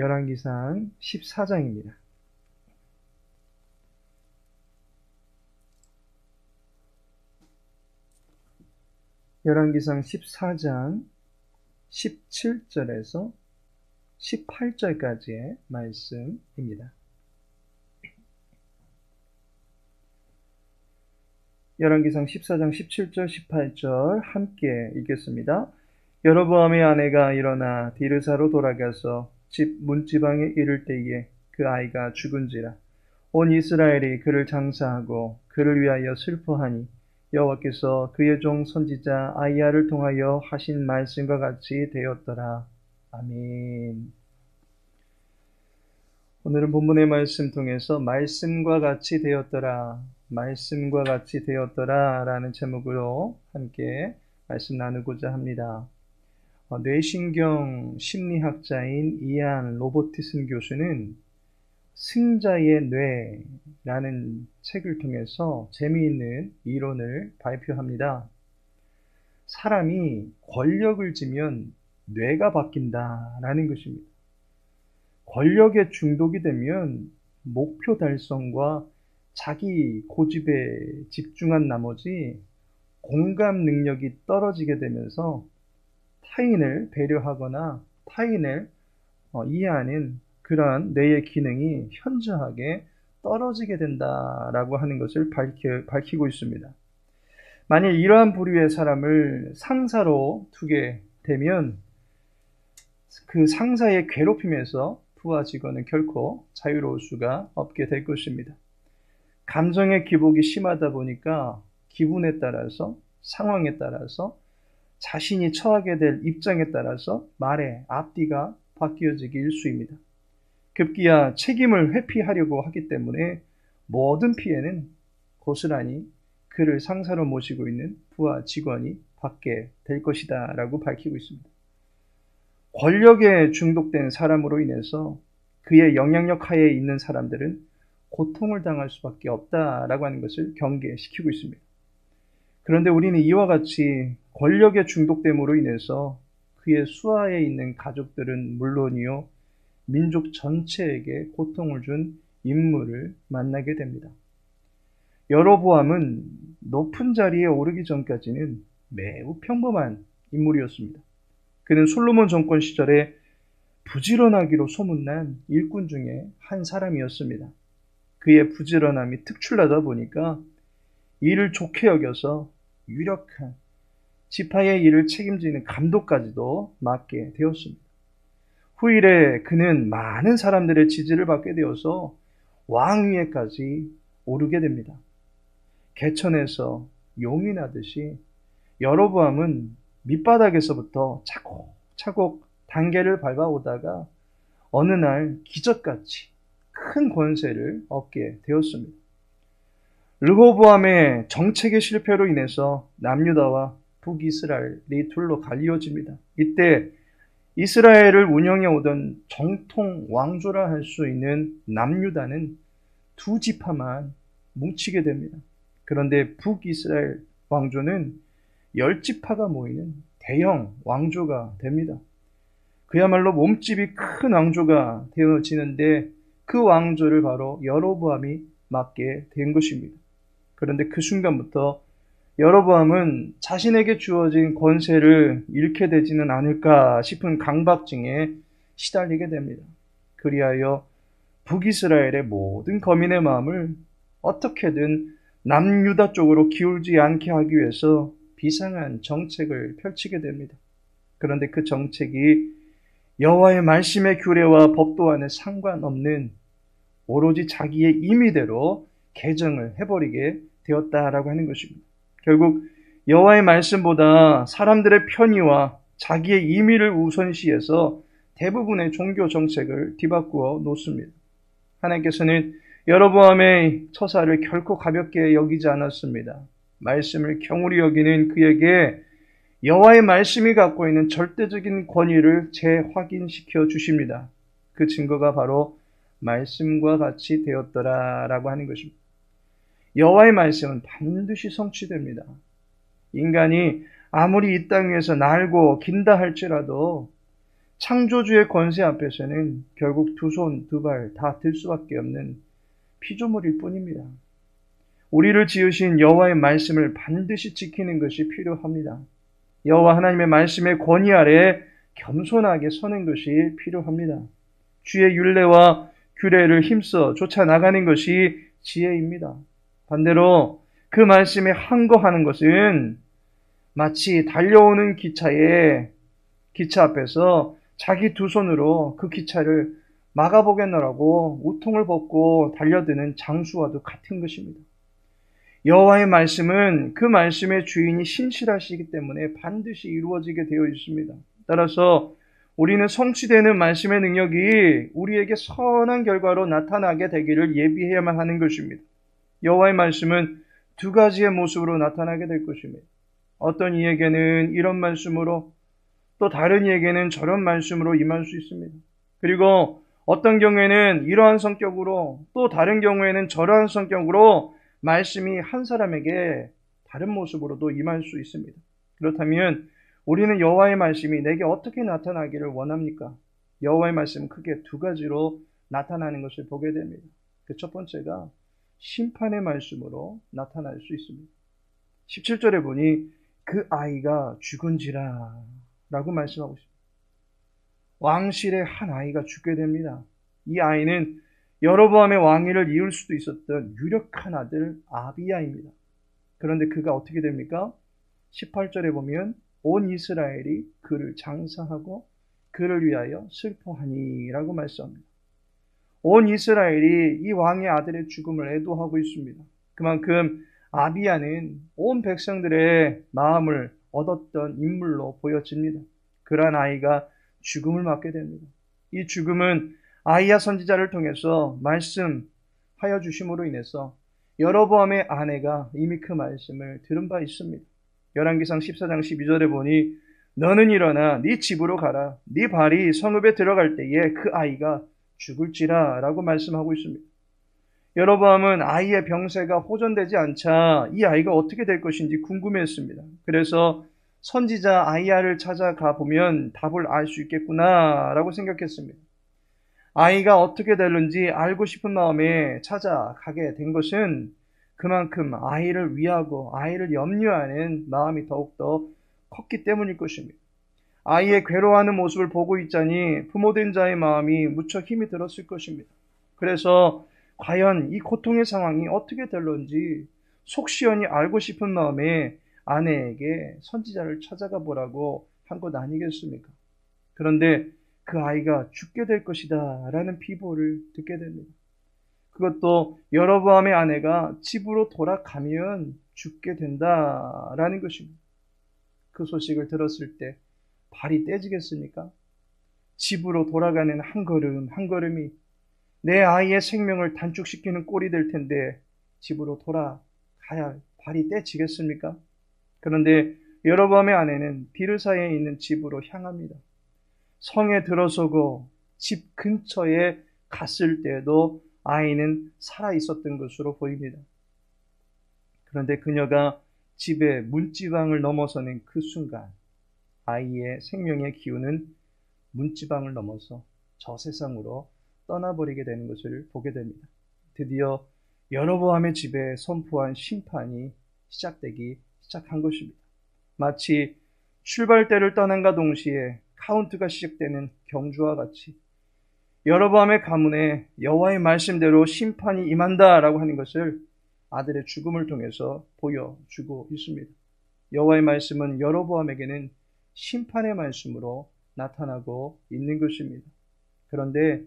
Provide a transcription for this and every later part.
열왕기상 14장입니다. 열왕기상 14장 17절에서 18절까지의 말씀입니다. 열왕기상 14장 17절 18절 함께 읽겠습니다. 여로보암의 아내가 일어나 디르사로 돌아가서 집 문지방에 이를 때에 그 아이가 죽은지라. 온 이스라엘이 그를 장사하고 그를 위하여 슬퍼하니 여호와께서 그의 종 선지자 아이야를 통하여 하신 말씀과 같이 되었더라. 아멘. 오늘은 본문의 말씀 통해서 말씀과 같이 되었더라, 말씀과 같이 되었더라 라는 제목으로 함께 말씀 나누고자 합니다. 뇌신경 심리학자인 이안 로버트슨 교수는 승자의 뇌라는 책을 통해서 재미있는 이론을 발표합니다. 사람이 권력을 쥐면 뇌가 바뀐다라는 것입니다. 권력에 중독이 되면 목표 달성과 자기 고집에 집중한 나머지 공감 능력이 떨어지게 되면서 타인을 배려하거나 타인을 이해하는 그러한 뇌의 기능이 현저하게 떨어지게 된다라고 하는 것을 밝히고 있습니다. 만일 이러한 부류의 사람을 상사로 두게 되면 그 상사의 괴롭힘에서 부하 직원은 결코 자유로울 수가 없게 될 것입니다. 감정의 기복이 심하다 보니까 기분에 따라서, 상황에 따라서, 자신이 처하게 될 입장에 따라서 말의 앞뒤가 바뀌어지기 일쑤입니다. 급기야 책임을 회피하려고 하기 때문에 모든 피해는 고스란히 그를 상사로 모시고 있는 부하 직원이 받게 될 것이다 라고 밝히고 있습니다. 권력에 중독된 사람으로 인해서 그의 영향력 하에 있는 사람들은 고통을 당할 수밖에 없다라고 하는 것을 경계시키고 있습니다. 그런데 우리는 이와 같이 권력에 중독됨으로 인해서 그의 수하에 있는 가족들은 물론이요, 민족 전체에게 고통을 준 인물을 만나게 됩니다. 여로보암은 높은 자리에 오르기 전까지는 매우 평범한 인물이었습니다. 그는 솔로몬 정권 시절에 부지런하기로 소문난 일꾼 중에 한 사람이었습니다. 그의 부지런함이 특출나다 보니까 일을 좋게 여겨서 유력한 지파의 일을 책임지는 감독까지도 맡게 되었습니다. 후일에 그는 많은 사람들의 지지를 받게 되어서 왕위에까지 오르게 됩니다. 개천에서 용이 나듯이 여로보암은 밑바닥에서부터 차곡차곡 단계를 밟아오다가 어느 날 기적같이 큰 권세를 얻게 되었습니다. 르호보암의 정책의 실패로 인해서 남유다와 북이스라엘이 둘로 갈리어집니다. 이때 이스라엘을 운영해 오던 정통 왕조라 할 수 있는 남유다는 두 지파만 뭉치게 됩니다. 그런데 북이스라엘 왕조는 10지파가 모이는 대형 왕조가 됩니다. 그야말로 몸집이 큰 왕조가 되어지는데 그 왕조를 바로 여로보암이 맡게 된 것입니다. 그런데 그 순간부터 여로보암은 자신에게 주어진 권세를 잃게 되지는 않을까 싶은 강박증에 시달리게 됩니다. 그리하여 북이스라엘의 모든 거민의 마음을 어떻게든 남유다 쪽으로 기울지 않게 하기 위해서 비상한 정책을 펼치게 됩니다. 그런데 그 정책이 여호와의 말씀의 규례와 법도와는 상관없는 오로지 자기의 임의대로 개정을 해버리게 되었다라고 하는 것입니다. 결국 여호와의 말씀보다 사람들의 편의와 자기의 임의를 우선시해서 대부분의 종교 정책을 뒤바꾸어 놓습니다. 하나님께서는 여로보암의 처사를 결코 가볍게 여기지 않았습니다. 말씀을 경홀히 여기는 그에게 여호와의 말씀이 갖고 있는 절대적인 권위를 재확인시켜 주십니다. 그 증거가 바로 말씀과 같이 되었더라라고 하는 것입니다. 여호와의 말씀은 반드시 성취됩니다. 인간이 아무리 이 땅 위에서 날고 긴다 할지라도 창조주의 권세 앞에서는 결국 두 손, 두 발 다 들 수밖에 없는 피조물일 뿐입니다. 우리를 지으신 여호와의 말씀을 반드시 지키는 것이 필요합니다. 여호와 하나님의 말씀의 권위 아래 겸손하게 서는 것이 필요합니다. 주의 율례와 규례를 힘써 쫓아나가는 것이 지혜입니다. 반대로 그 말씀에 항거하는 것은 마치 달려오는 기차 앞에서 자기 두 손으로 그 기차를 막아보겠노라고 우통을 벗고 달려드는 장수와도 같은 것입니다. 여호와의 말씀은 그 말씀의 주인이 신실하시기 때문에 반드시 이루어지게 되어 있습니다. 따라서 우리는 성취되는 말씀의 능력이 우리에게 선한 결과로 나타나게 되기를 예비해야만 하는 것입니다. 여호와의 말씀은 두 가지의 모습으로 나타나게 될 것입니다. 어떤 이에게는 이런 말씀으로, 또 다른 이에게는 저런 말씀으로 임할 수 있습니다. 그리고 어떤 경우에는 이러한 성격으로, 또 다른 경우에는 저러한 성격으로 말씀이 한 사람에게 다른 모습으로도 임할 수 있습니다. 그렇다면 우리는 여호와의 말씀이 내게 어떻게 나타나기를 원합니까? 여호와의 말씀은 크게 두 가지로 나타나는 것을 보게 됩니다. 그 첫 번째가 심판의 말씀으로 나타날 수 있습니다. 17절에 보니 그 아이가 죽은지라 라고 말씀하고 있습니다. 왕실의 한 아이가 죽게 됩니다. 이 아이는 여로보암의 왕위를 이을 수도 있었던 유력한 아들 아비야입니다. 그런데 그가 어떻게 됩니까? 18절에 보면 온 이스라엘이 그를 장사하고 그를 위하여 슬퍼하니 라고 말씀합니다. 온 이스라엘이 이 왕의 아들의 죽음을 애도하고 있습니다. 그만큼 아비야는 온 백성들의 마음을 얻었던 인물로 보여집니다. 그러한 아이가 죽음을 맞게 됩니다. 이 죽음은 아히야 선지자를 통해서 말씀하여 주심으로 인해서 여로보암의 아내가 이미 그 말씀을 들은 바 있습니다. 열왕기상 14장 12절에 보니 너는 일어나 네 집으로 가라. 네 발이 성읍에 들어갈 때에 그 아이가 죽을지라 라고 말씀하고 있습니다. 여로보암은 아이의 병세가 호전되지 않자 이 아이가 어떻게 될 것인지 궁금해했습니다. 그래서 선지자 아히야를 찾아가 보면 답을 알 수 있겠구나 라고 생각했습니다. 아이가 어떻게 될는지 알고 싶은 마음에 찾아가게 된 것은 그만큼 아이를 위하고 아이를 염려하는 마음이 더욱더 컸기 때문일 것입니다. 아이의 괴로워하는 모습을 보고 있자니 부모된 자의 마음이 무척 힘이 들었을 것입니다. 그래서 과연 이 고통의 상황이 어떻게 될런지 속 시원히 알고 싶은 마음에 아내에게 선지자를 찾아가 보라고 한 것 아니겠습니까? 그런데 그 아이가 죽게 될 것이다 라는 비보를 듣게 됩니다. 그것도 여로보암의 아내가 집으로 돌아가면 죽게 된다라는 것입니다. 그 소식을 들었을 때 발이 떼지겠습니까? 집으로 돌아가는 한 걸음 한 걸음이 내 아이의 생명을 단축시키는 꼴이 될 텐데 집으로 돌아가야 발이 떼지겠습니까? 그런데 여로보암의 아내는 비르사에 있는 집으로 향합니다. 성에 들어서고 집 근처에 갔을 때도 아이는 살아 있었던 것으로 보입니다. 그런데 그녀가 집의 문지방을 넘어서는 그 순간 아이의 생명의 기운은 문지방을 넘어서 저 세상으로 떠나버리게 되는 것을 보게 됩니다. 드디어 여로보암의 집에 선포한 심판이 시작되기 시작한 것입니다. 마치 출발대를 떠난과 동시에 카운트가 시작되는 경주와 같이 여로보암의 가문에 여호와의 말씀대로 심판이 임한다라고 하는 것을 아들의 죽음을 통해서 보여주고 있습니다. 여호와의 말씀은 여로보암에게는 심판의 말씀으로 나타나고 있는 것입니다. 그런데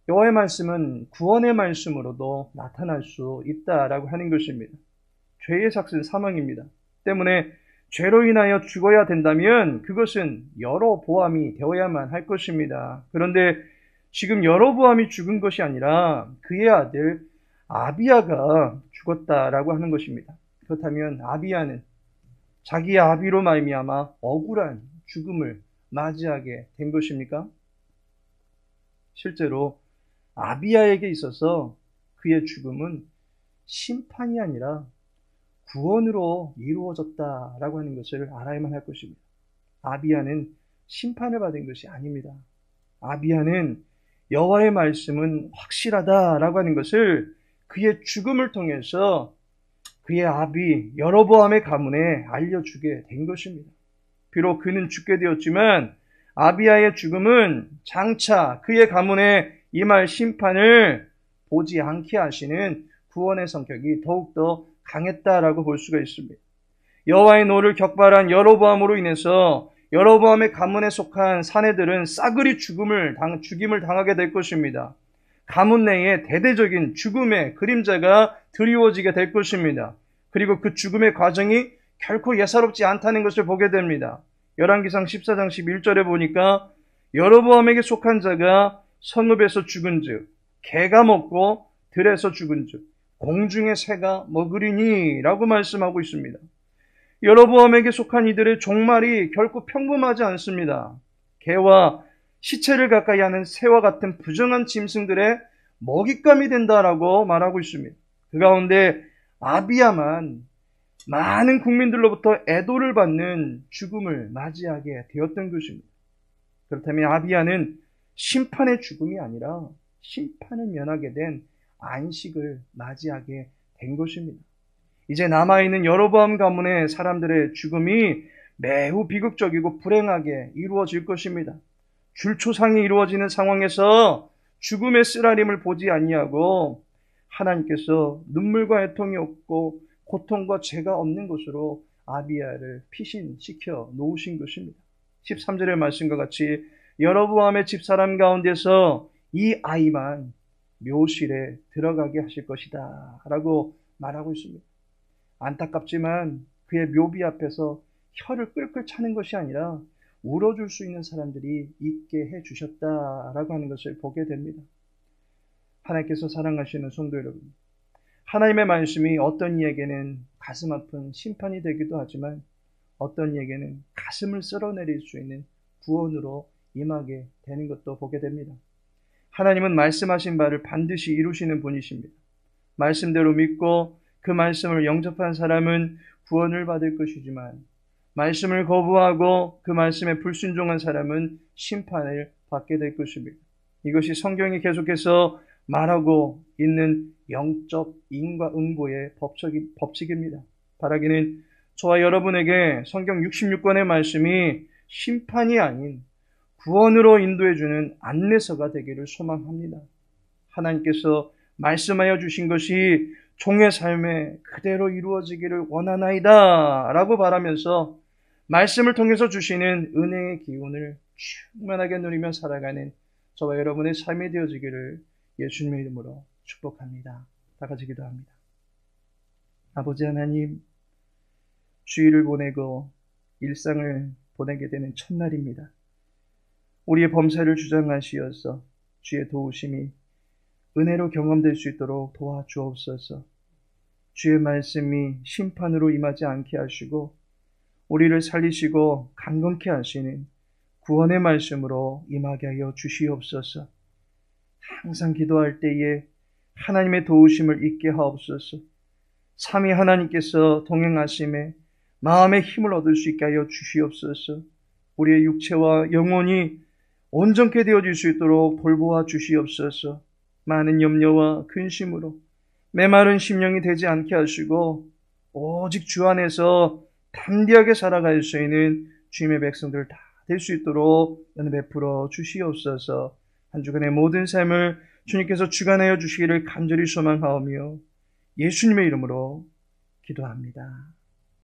여호와의 말씀은 구원의 말씀으로도 나타날 수 있다라고 하는 것입니다. 죄의 삭은 사망입니다. 때문에 죄로 인하여 죽어야 된다면 그것은 여로보암이 되어야만 할 것입니다. 그런데 지금 여로보암이 죽은 것이 아니라 그의 아들 아비야가 죽었다라고 하는 것입니다. 그렇다면 아비야는 자기의 아비로 말미암아 억울한 죽음을 맞이하게 된 것입니까? 실제로 아비야에게 있어서 그의 죽음은 심판이 아니라 구원으로 이루어졌다라고 하는 것을 알아야만 할 것입니다. 아비야는 심판을 받은 것이 아닙니다. 아비야는 여호와의 말씀은 확실하다라고 하는 것을 그의 죽음을 통해서 그의 아비 여로보암의 가문에 알려주게 된 것입니다. 비록 그는 죽게 되었지만 아비야의 죽음은 장차 그의 가문에 임할 심판을 보지 않게 하시는 구원의 성격이 더욱더 강했다라고 볼 수가 있습니다. 여호와의 노를 격발한 여로보암으로 인해서 여로보암의 가문에 속한 사내들은 싸그리 죽임을 당하게 될 것입니다. 가문 내에 대대적인 죽음의 그림자가 드리워지게 될 것입니다. 그리고 그 죽음의 과정이 결코 예사롭지 않다는 것을 보게 됩니다. 열왕기상 14장 11절에 보니까 여로보암에게 속한 자가 성읍에서 죽은즉 개가 먹고 들에서 죽은즉 공중의 새가 먹으리니 라고 말씀하고 있습니다. 여로보암에게 속한 이들의 종말이 결코 평범하지 않습니다. 개와 시체를 가까이 하는 새와 같은 부정한 짐승들의 먹잇감이 된다라고 말하고 있습니다. 그 가운데 아비야만 많은 국민들로부터 애도를 받는 죽음을 맞이하게 되었던 것입니다. 그렇다면 아비야는 심판의 죽음이 아니라 심판을 면하게 된 안식을 맞이하게 된 것입니다. 이제 남아있는 여로보암 가문의 사람들의 죽음이 매우 비극적이고 불행하게 이루어질 것입니다. 줄초상이 이루어지는 상황에서 죽음의 쓰라림을 보지 아니하고 하나님께서 눈물과 애통이 없고 고통과 죄가 없는 곳으로 아비야를 피신시켜 놓으신 것입니다. 13절의 말씀과 같이 여로보암의 집사람 가운데서 이 아이만 묘실에 들어가게 하실 것이다 라고 말하고 있습니다. 안타깝지만 그의 묘비 앞에서 혀를 끌끌 차는 것이 아니라 울어줄 수 있는 사람들이 있게 해주셨다라고 하는 것을 보게 됩니다. 하나님께서 사랑하시는 성도 여러분, 하나님의 말씀이 어떤 이에게는 가슴 아픈 심판이 되기도 하지만 어떤 이에게는 가슴을 쓸어내릴 수 있는 구원으로 임하게 되는 것도 보게 됩니다. 하나님은 말씀하신 바를 반드시 이루시는 분이십니다. 말씀대로 믿고 그 말씀을 영접한 사람은 구원을 받을 것이지만 말씀을 거부하고 그 말씀에 불순종한 사람은 심판을 받게 될 것입니다. 이것이 성경이 계속해서 말하고 있는 영적 인과응보의 법칙입니다. 바라기는 저와 여러분에게 성경 66권의 말씀이 심판이 아닌 구원으로 인도해주는 안내서가 되기를 소망합니다. 하나님께서 말씀하여 주신 것이 종의 삶에 그대로 이루어지기를 원하나이다 라고 바라면서 말씀을 통해서 주시는 은혜의 기운을 충만하게 누리며 살아가는 저와 여러분의 삶이 되어지기를 예수님의 이름으로 축복합니다. 다 같이 기도합니다. 아버지 하나님, 주일을 보내고 일상을 보내게 되는 첫날입니다. 우리의 범사를 주장하시어서 주의 도우심이 은혜로 경험될 수 있도록 도와주옵소서. 주의 말씀이 심판으로 임하지 않게 하시고 우리를 살리시고 강건케 하시는 구원의 말씀으로 임하게 하여 주시옵소서. 항상 기도할 때에 하나님의 도우심을 잊게 하옵소서. 삼위 하나님께서 동행하심에 마음의 힘을 얻을 수 있게 하여 주시옵소서. 우리의 육체와 영혼이 온전케 되어질 수 있도록 돌보아 주시옵소서. 많은 염려와 근심으로 메마른 심령이 되지 않게 하시고 오직 주 안에서 담대하게 살아갈 수 있는 주님의 백성들 다 될 수 있도록 은혜 베풀어 주시옵소서. 한 주간의 모든 삶을 주님께서 주관하여 주시기를 간절히 소망하오며 예수님의 이름으로 기도합니다.